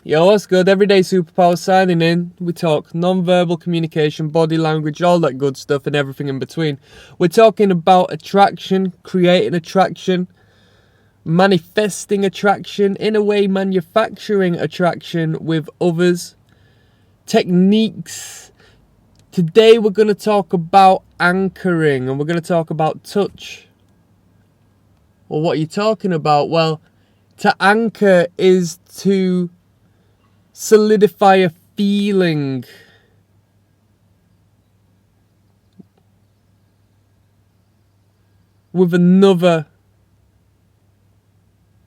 Yo, what's good? Everyday Superpower signing in. We talk non-verbal communication, body language, all that good stuff and everything in between. We're talking about attraction, creating attraction, manifesting attraction, in a way manufacturing attraction with others, techniques. Today we're going to talk about anchoring and we're going to talk about touch. Well, what are you talking about? Well, to anchor is to solidify a feeling. With another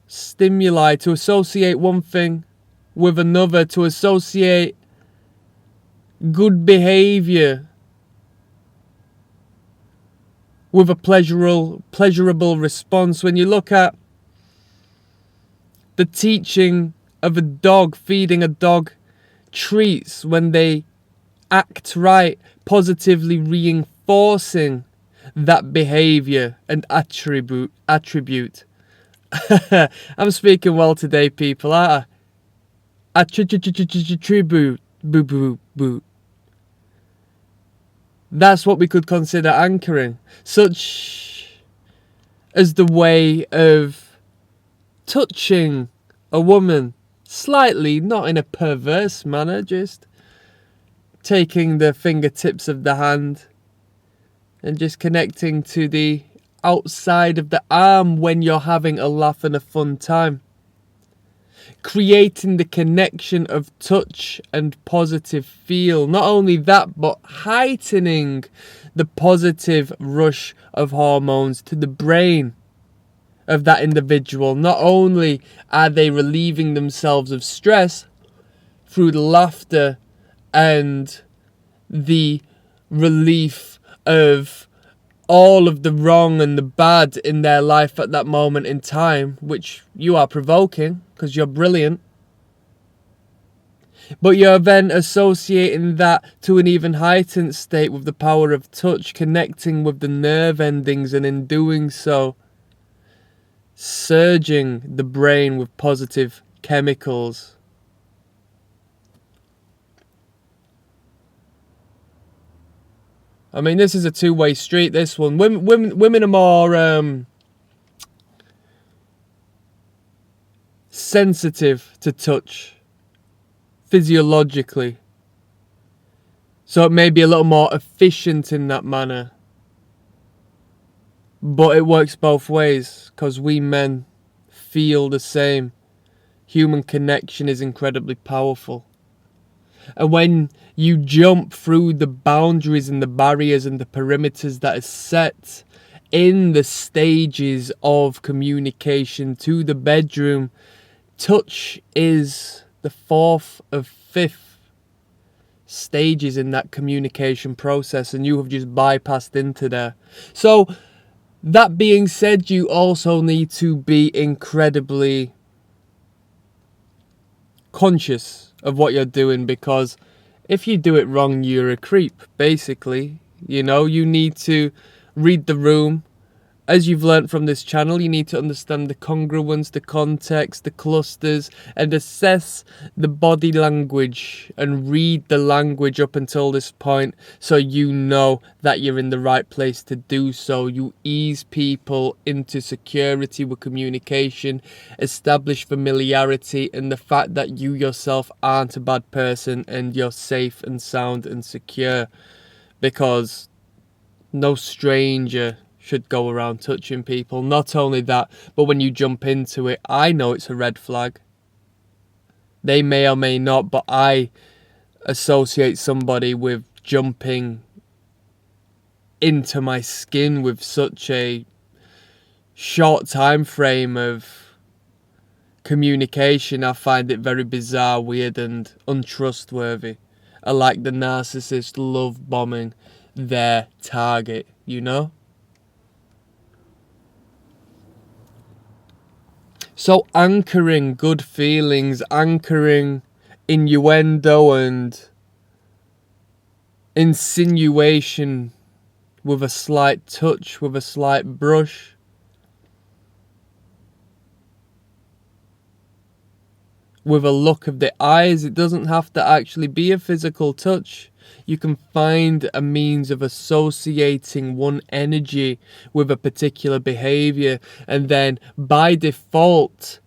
stimuli, to associate one thing with another, to associate good behavior with a pleasurable response. When you look at the teaching of a dog, feeding a dog treats when they act right, positively reinforcing that behavior and attribute. I'm speaking well today, people. Attribute. That's what we could consider anchoring, such as the way of touching a woman slightly, not in a perverse manner, just taking the fingertips of the hand and just connecting to the outside of the arm when you're having a laugh and a fun time. Creating the connection of touch and positive feel. Not only that, but heightening the positive rush of hormones to the brain of that individual. Not only are they relieving themselves of stress through the laughter and the relief of all of the wrong and the bad in their life at that moment in time, which you are provoking because you're brilliant, but you're then associating that to an even heightened state with the power of touch, connecting with the nerve endings, and in doing so surging the brain with positive chemicals. I mean, this is a two-way street, this one. Women are more sensitive to touch physiologically, so it may be a little more efficient in that manner, but it works both ways because we men feel the same. Human connection is incredibly powerful, and when you jump through the boundaries and the barriers and the perimeters that is set in the stages of communication to the bedroom, touch is the fourth of fifth stages in that communication process, and you have just bypassed into there. So that being said, you also need to be incredibly conscious of what you're doing, because if you do it wrong, you're a creep, basically. You know, you need to read the room. As you've learnt from this channel, you need to understand the congruence, the context, the clusters, and assess the body language and read the language up until this point, so you know that you're in the right place to do so. You ease people into security with communication, establish familiarity, and the fact that you yourself aren't a bad person and you're safe and sound and secure, because no stranger should go around touching people. Not only that, but when you jump into it, I know it's a red flag. They may or may not, but I associate somebody with jumping into my skin with such a short time frame of communication. I find it very bizarre, weird, and untrustworthy. I like the narcissist love bombing their target, you know? So anchoring good feelings, anchoring innuendo and insinuation with a slight touch, with a slight brush, with a look of the eyes. It doesn't have to actually be a physical touch. You can find a means of associating one energy with a particular behavior, and then by default,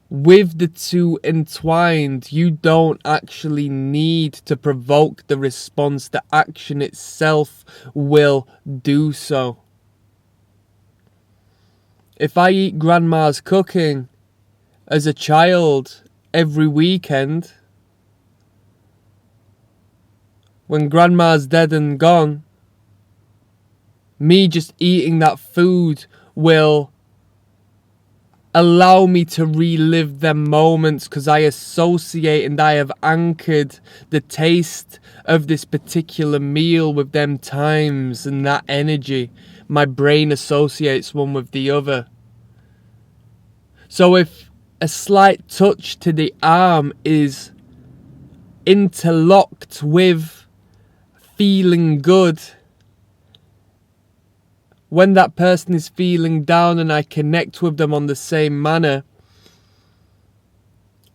with the two entwined, you don't actually need to provoke the response. The action itself will do so. If I eat grandma's cooking as a child every weekend, when grandma's dead and gone, me just eating that food will allow me to relive them moments, because I associate and I have anchored the taste of this particular meal with them times and that energy. My brain associates one with the other. So if a slight touch to the arm is interlocked with feeling good, when that person is feeling down and I connect with them on the same manner,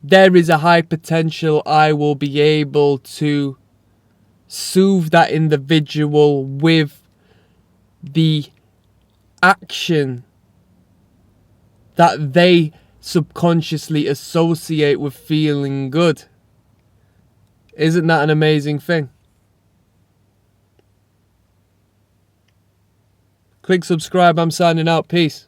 there is a high potential I will be able to soothe that individual with the action that they subconsciously associate with feeling good. Isn't that an amazing thing? Click subscribe. I'm signing out. Peace.